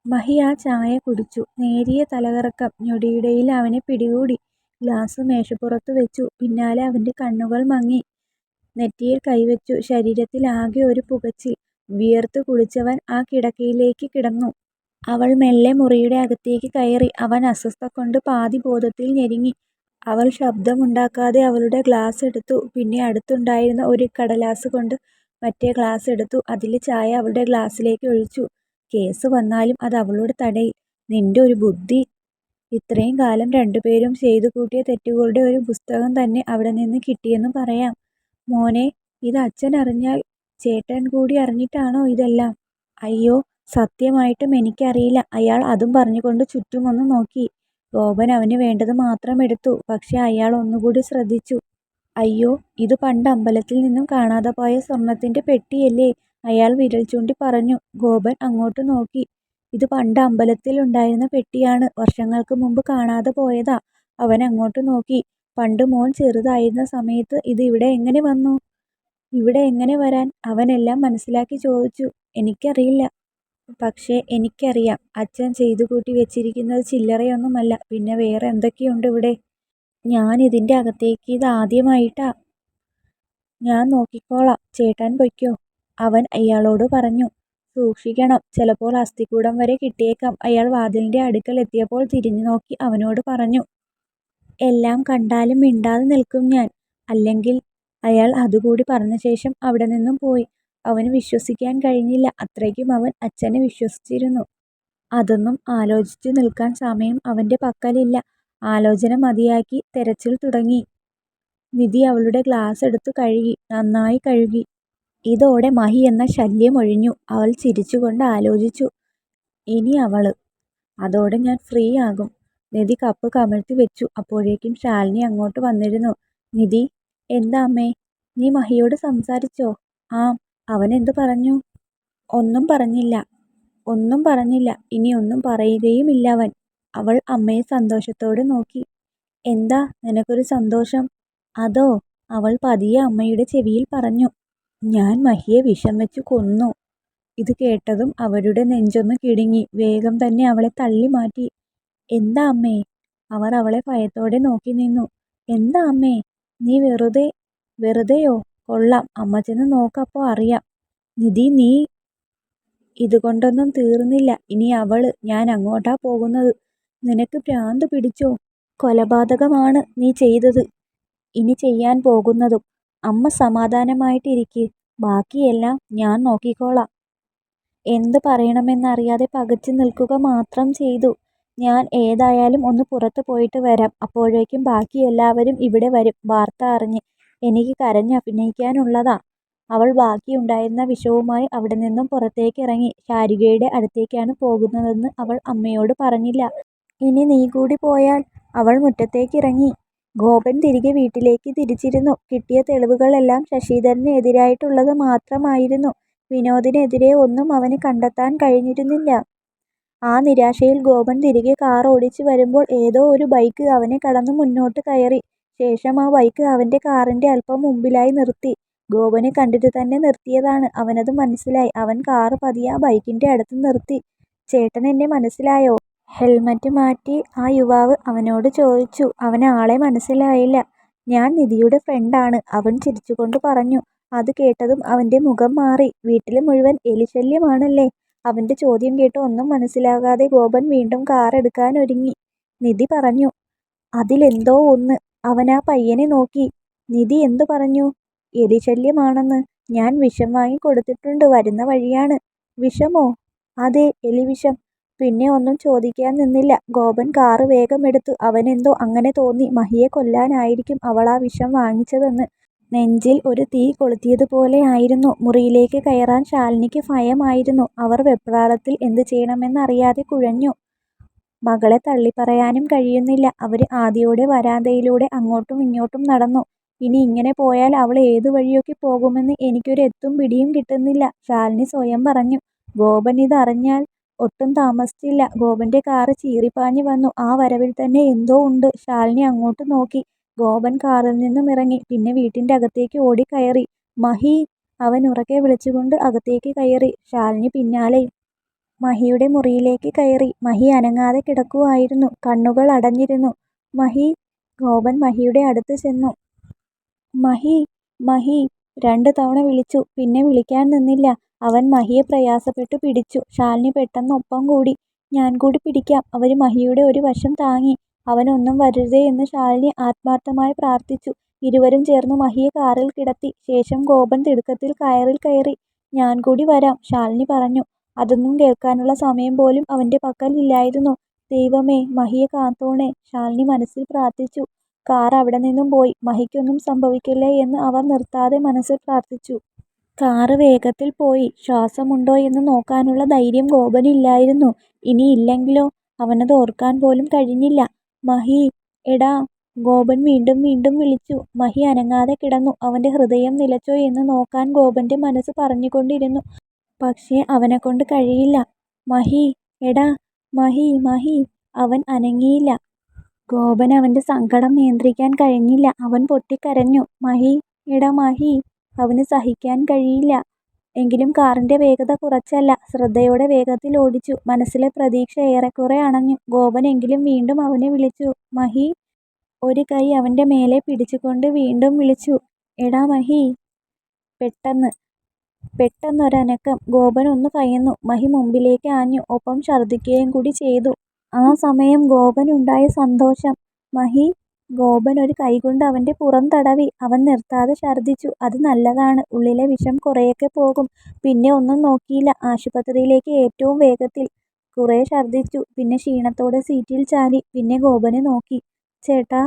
മഹി ആ ചായ കുടിച്ചു. നേരിയ തലകറക്കം ഞൊടിയിടയിൽ അവനെ പിടികൂടി. ഗ്ലാസ് മേശപ്പുറത്തു വെച്ചു. പിന്നാലെ അവന്റെ കണ്ണുകൾ മങ്ങി. നെറ്റിയിൽ കൈവച്ചു. ശരീരത്തിൽ ആകെ ഒരു പുകച്ചിൽ. വിയർത്തു കുളിച്ചവൻ ആ കിടക്കയിലേക്ക് കിടന്നു. അവൾ മെല്ലെ മുറിയുടെ അകത്തേക്ക് കയറി. അവൻ അസ്വസ്ഥത കൊണ്ട് പാതി ബോധത്തിൽ ഞെരുങ്ങി. അവൾ ശബ്ദമുണ്ടാക്കാതെ അവളുടെ ഗ്ലാസ് എടുത്തു. പിന്നെ അടുത്തുണ്ടായിരുന്ന ഒരു കടലാസ് കൊണ്ട് മറ്റേ ഗ്ലാസ് എടുത്തു. അതിലെ ചായ അവളുടെ ഗ്ലാസ്സിലേക്ക് ഒഴിച്ചു. കേസ് വന്നാലും അത് അവളുടെ തടയിൽ. നിന്റെ ഒരു ബുദ്ധി. ഇത്രയും കാലം രണ്ടുപേരും ചെയ്തു കൂട്ടിയ തെറ്റുകളുടെ ഒരു പുസ്തകം തന്നെ അവിടെ നിന്ന് കിട്ടിയെന്ന് പറയാം. മോനെ, ഇത് അച്ഛൻ അറിഞ്ഞാൽ? ചേട്ടൻ കൂടി അറിഞ്ഞിട്ടാണോ ഇതെല്ലാം? അയ്യോ, സത്യമായിട്ടും എനിക്കറിയില്ല. അയാൾ അതും പറഞ്ഞുകൊണ്ട് ചുറ്റുമൊന്ന് നോക്കി. ഗോപൻ അവന് വേണ്ടത് മാത്രം എടുത്തു. പക്ഷെ അയാൾ ഒന്നുകൂടി ശ്രദ്ധിച്ചു. അയ്യോ, ഇത് പണ്ട് അമ്പലത്തിൽ നിന്നും കാണാതെ പോയ സ്വർണത്തിന്റെ പെട്ടിയല്ലേ? അയാൾ വിരൽ ചൂണ്ടി പറഞ്ഞു. ഗോപൻ അങ്ങോട്ട് നോക്കി. ഇത് പണ്ട് അമ്പലത്തിൽ ഉണ്ടായിരുന്ന പെട്ടിയാണ്. വർഷങ്ങൾക്ക് മുമ്പ് കാണാതെ പോയതാ. അവൻ അങ്ങോട്ട് നോക്കി. പണ്ട് മോൻ ചെറുതായിരുന്ന സമയത്ത് ഇത് ഇവിടെ എങ്ങനെ വന്നു? ഇവിടെ എങ്ങനെ വരാൻ? അവൻ എല്ലാം മനസ്സിലാക്കി ചോദിച്ചു. എനിക്കറിയില്ല. പക്ഷേ എനിക്കറിയാം. അച്ഛൻ ചെയ്തു കൂട്ടി വെച്ചിരിക്കുന്നത് ചില്ലറയൊന്നുമല്ല. പിന്നെ വേറെ എന്തൊക്കെയുണ്ട് ഇവിടെ? ഞാൻ ഇതിന്റെ അകത്തേക്ക് ഇത് ആദ്യമായിട്ടാ. ഞാൻ നോക്കിക്കോളാം. ചേട്ടൻ പൊയ്ക്കോ, അവൻ അയാളോട് പറഞ്ഞു. സൂക്ഷിക്കണം. ചിലപ്പോൾ അസ്ഥികൂടം വരെ കിട്ടിയേക്കാം. അയാൾ വാതിലിന്റെ അടുക്കൽ എത്തിയപ്പോൾ തിരിഞ്ഞു നോക്കി അവനോട് പറഞ്ഞു. എല്ലാം കണ്ടാലും മിണ്ടാതെ നിൽക്കും ഞാൻ. അല്ലെങ്കിൽ. അയാൾ അതുകൂടി പറഞ്ഞ ശേഷം അവിടെ നിന്നും പോയി. അവന് വിശ്വസിക്കാൻ കഴിഞ്ഞില്ല. അത്രയ്ക്കും അവൻ അച്ഛനെ വിശ്വസിച്ചിരുന്നു. അതൊന്നും ആലോചിച്ചു നിൽക്കാൻ സമയം അവന്റെ പക്കലില്ല. ആലോചന മതിയാക്കി തെരച്ചിൽ തുടങ്ങി. നിധി അവളുടെ ഗ്ലാസ് എടുത്തു കഴുകി. നന്നായി കഴുകി. ഇതോടെ മഹി എന്ന ശല്യം ഒഴിഞ്ഞു. അവൾ ചിരിച്ചുകൊണ്ട് ആലോചിച്ചു. ഇനി അവള്. അതോടെ ഞാൻ ഫ്രീ ആകും. നിധി കപ്പ് കമിഴ്ത്തി വെച്ചു. അപ്പോഴേക്കും ശാലിനി അങ്ങോട്ട് വന്നിരുന്നു. നിധി, എന്താ അമ്മേ? നീ മഹിയോട് സംസാരിച്ചോ? ആം. അവൻ എന്തു പറഞ്ഞു? ഒന്നും പറഞ്ഞില്ല. ഒന്നും പറഞ്ഞില്ല. ഇനി ഒന്നും പറയുകയുമില്ല അവൻ. അവൾ അമ്മയെ സന്തോഷത്തോടെ നോക്കി. എന്താ നിനക്കൊരു സന്തോഷം? അതോ? അവൾ പതിയെ അമ്മയുടെ ചെവിയിൽ പറഞ്ഞു. ഞാൻ മഹിയെ വിഷം വെച്ചു കൊന്നു. ഇത് കേട്ടതും അവരുടെ നെഞ്ചൊന്ന് കിടുങ്ങി. വേഗം തന്നെ അവളെ തള്ളി മാറ്റി. എന്താ അമ്മേ? അവർ അവളെ ഭയത്തോടെ നോക്കി നിന്നു. എന്താ അമ്മേ? നീ വെറുതെയോ? കൊള്ളാം. അമ്മ ചെന്ന് നോക്കപ്പോ അറിയാം. നിധി, നീ. ഇതുകൊണ്ടൊന്നും തീർന്നില്ല. ഇനി അവള്. ഞാൻ അങ്ങോട്ടാ പോകുന്നത്. നിനക്ക് ഭ്രാന്ത് പിടിച്ചോ? കൊലപാതകമാണ് നീ ചെയ്തത്. ഇനി ചെയ്യാൻ പോകുന്നതും. അമ്മ സമാധാനമായിട്ടിരിക്ക്. ബാക്കിയെല്ലാം ഞാൻ നോക്കിക്കോളാം. എന്ത് പറയണമെന്നറിയാതെ പകച്ചു നിൽക്കുക മാത്രം ചെയ്തു. ഞാൻ ഏതായാലും ഒന്ന് പുറത്തു പോയിട്ട് വരാം. അപ്പോഴേക്കും ബാക്കി എല്ലാവരും ഇവിടെ വരും. വാർത്ത അറിഞ്ഞ്. എനിക്ക് കരഞ്ഞഭിനയിക്കാനുള്ളതാ. അവൾ ബാക്കിയുണ്ടായിരുന്ന വിഷവുമായി അവിടെ നിന്നും പുറത്തേക്കിറങ്ങി. ശാരികയുടെ അടുത്തേക്കാണ് പോകുന്നതെന്ന് അവൾ അമ്മയോട് പറഞ്ഞില്ല. ഇനി നീ കൂടി പോയാൽ. അവൾ മുറ്റത്തേക്കിറങ്ങി. ഗോപൻ തിരികെ വീട്ടിലേക്ക് തിരിച്ചിരുന്നു. കിട്ടിയ തെളിവുകളെല്ലാം ശശിധരന് എതിരായിട്ടുള്ളത് മാത്രമായിരുന്നു. വിനോദിനെതിരെ ഒന്നും അവന് കണ്ടെത്താൻ കഴിഞ്ഞിരുന്നില്ല. ആ നിരാശയിൽ ഗോപൻ തിരികെ കാർ ഓടിച്ചു വരുമ്പോൾ ഏതോ ഒരു ബൈക്ക് അവനെ കടന്നു മുന്നോട്ട് കയറി. ശേഷം ആ ബൈക്ക് അവന്റെ കാറിന്റെ അല്പം മുമ്പിലായി നിർത്തി. ഗോപനെ കണ്ടിട്ട് തന്നെ നിർത്തിയതാണ്. അവനത് മനസ്സിലായി. അവൻ കാറ് പതിയെ ആ ബൈക്കിന്റെ അടുത്ത് നിർത്തി. ചേട്ടൻ എന്നെ മനസ്സിലായോ? ഹെൽമറ്റ് മാറ്റി ആ യുവാവ് അവനോട് ചോദിച്ചു. അവന് ആളെ മനസ്സിലായില്ല. ഞാൻ നിധിയുടെ ഫ്രണ്ടാണ്, അവൻ ചിരിച്ചുകൊണ്ട് പറഞ്ഞു. അത് കേട്ടതും അവന്റെ മുഖം മാറി. വീട്ടിൽ മുഴുവൻ എലിശല്യമാണല്ലേ? അവന്റെ ചോദ്യം കേട്ട് ഒന്നും മനസ്സിലാകാതെ ഗോപൻ വീണ്ടും കാർ എടുക്കാനൊരുങ്ങി. നിധി പറഞ്ഞു. അതിലെന്തോ ഒന്ന്. അവൻ ആ പയ്യനെ നോക്കി. നിധി എന്തു പറഞ്ഞു? എലിശല്യമാണെന്ന്. ഞാൻ വിഷം വാങ്ങി കൊടുത്തിട്ടുണ്ട്. വരുന്ന വഴിയാണ്. വിഷമോ? അതെ, എലിവിഷം. പിന്നെ ഒന്നും ചോദിക്കാൻ നിന്നില്ല. ഗോപൻ കാറ് വേഗം എടുത്തു. അവനെന്തോ അങ്ങനെ തോന്നി. മഹിയെ കൊല്ലാനായിരിക്കും അവൾ ആ വിഷം വാങ്ങിച്ചതെന്ന്. നെഞ്ചിൽ ഒരു തീ കൊളുത്തിയതുപോലെ ആയിരുന്നു. മുറിയിലേക്ക് കയറാൻ ശാലിനിക്ക് ഭയമായിരുന്നു. അവർ വെപ്രാളത്തിൽ എന്ത് ചെയ്യണമെന്നറിയാതെ കുഴഞ്ഞു. മകളെ തള്ളിപ്പറയാനും കഴിയുന്നില്ല. അവര് ആദിയോടെ വരാന്തയിലൂടെ അങ്ങോട്ടും ഇങ്ങോട്ടും നടന്നു. ഇനി ഇങ്ങനെ പോയാൽ അവൾ ഏതു വഴിയൊക്കെ പോകുമെന്ന് എനിക്കൊരു എത്തും പിടിയും കിട്ടുന്നില്ല, ശാലിനി സ്വയം പറഞ്ഞു. ഗോപൻ ഇതറിഞ്ഞാൽ. ഒട്ടും താമസിച്ചില്ല. ഗോപന്റെ കാറ് ചീറിപ്പാഞ്ഞു വന്നു. ആ വരവിൽ തന്നെ എന്തോ ഉണ്ട്. ശാലിനി അങ്ങോട്ട് നോക്കി. ഗോപൻ കാറിൽ നിന്നും ഇറങ്ങി. പിന്നെ വീട്ടിന്റെ അകത്തേക്ക് ഓടിക്കയറി. മഹി, അവൻ ഉറക്കെ വിളിച്ചുകൊണ്ട് അകത്തേക്ക് കയറി. ശാലിനി പിന്നാലെ. മഹിയുടെ മുറിയിലേക്ക് കയറി. മഹി അനങ്ങാതെ കിടക്കുകയായിരുന്നു. കണ്ണുകൾ അടഞ്ഞിരുന്നു. മഹി. ഗോപൻ മഹിയുടെ അടുത്ത് ചെന്നു. മഹി, മഹി 2 തവണ വിളിച്ചു. പിന്നെ വിളിക്കാൻ നിന്നില്ല. അവൻ മഹിയെ പ്രയാസപ്പെട്ടു പിടിച്ചു. ശാലിനി പെട്ടെന്ന് ഒപ്പം കൂടി. ഞാൻ കൂടി പിടിക്കാം. അവര് മഹിയുടെ ഒരു വശം താങ്ങി. അവനൊന്നും വരരുതേ എന്ന് ശാലിനി ആത്മാർത്ഥമായി പ്രാർത്ഥിച്ചു. ഇരുവരും ചേർന്ന് മഹിയെ കാറിൽ കിടത്തി. ശേഷം ഗോപൻ തിടുക്കത്തിൽ കയറിൽ കയറി. ഞാൻ കൂടി വരാം, ശാലിനി പറഞ്ഞു. അതൊന്നും കേൾക്കാനുള്ള സമയം പോലും അവന്റെ പക്കൽ ഇല്ലായിരുന്നു. ദൈവമേ, മഹിയെ കാത്തോണേ, ശാലിനി മനസ്സിൽ പ്രാർത്ഥിച്ചു. കാർ അവിടെ നിന്നും പോയി. മഹിക്കൊന്നും സംഭവിക്കില്ലേ എന്ന് അവർ നിർത്താതെ മനസ്സിൽ പ്രാർത്ഥിച്ചു. കാറ് വേഗത്തിൽ പോയി. ശ്വാസമുണ്ടോ എന്ന് നോക്കാനുള്ള ധൈര്യം ഗോപനില്ലായിരുന്നു. ഇനിയില്ലെങ്കിലോ? അവനത് ഓർക്കാൻ പോലും കഴിഞ്ഞില്ല. മഹി, എടാ. ഗോപൻ വീണ്ടും വീണ്ടും വിളിച്ചു. മഹി അനങ്ങാതെ കിടന്നു. അവന്റെ ഹൃദയം നിലച്ചോ എന്ന് നോക്കാൻ ഗോപന്റെ മനസ്സ് പറഞ്ഞുകൊണ്ടിരുന്നു. പക്ഷേ അവനെക്കൊണ്ട് കഴിയില്ല. മഹി, എടാ. മഹി, മഹി. അവൻ അനങ്ങിയില്ല. ഗോപൻ അവന്റെ സങ്കടം നിയന്ത്രിക്കാൻ കഴിഞ്ഞില്ല. അവൻ പൊട്ടിക്കരഞ്ഞു. മഹി, എടാ മഹി. അവന് സഹിക്കാൻ കഴിയില്ല. എങ്കിലും കാറിന്റെ വേഗത കുറച്ചല്ല. ശ്രദ്ധയോടെ വേഗത്തിൽ ഓടിച്ചു. മനസ്സിലെ പ്രതീക്ഷ ഏറെക്കുറെ അണഞ്ഞു. ഗോപൻ എങ്കിലും വീണ്ടും അവനെ വിളിച്ചു. മഹി. ഒരു കൈ അവന്റെ മേലെ പിടിച്ചുകൊണ്ട് വീണ്ടും വിളിച്ചു. എടാ മഹി. പെട്ടെന്നൊരനക്കം. ഗോപൻ ഒന്ന് കയന്നു. മഹി മുമ്പിലേക്ക് ആഞ്ഞു. ഒപ്പം ഛർദ്ദിക്കുകയും കൂടി ചെയ്തു. ആ സമയം ഗോപനുണ്ടായ സന്തോഷം. മഹി. ഗോപൻ ഒരു കൈകൊണ്ട് അവന്റെ പുറം തടവി. അവൻ നിർത്താതെ ഛർദ്ദിച്ചു. അത് നല്ലതാണ്. ഉള്ളിലെ വിഷം കുറെയൊക്കെ പോകും. പിന്നെ ഒന്നും നോക്കിയില്ല. ആശുപത്രിയിലേക്ക് ഏറ്റവും വേഗത്തിൽ. കുറെ ഛർദ്ദിച്ചു. പിന്നെ ക്ഷീണത്തോടെ സീറ്റിൽ ചാരി. പിന്നെ ഗോപനെ നോക്കി. ചേട്ടാ.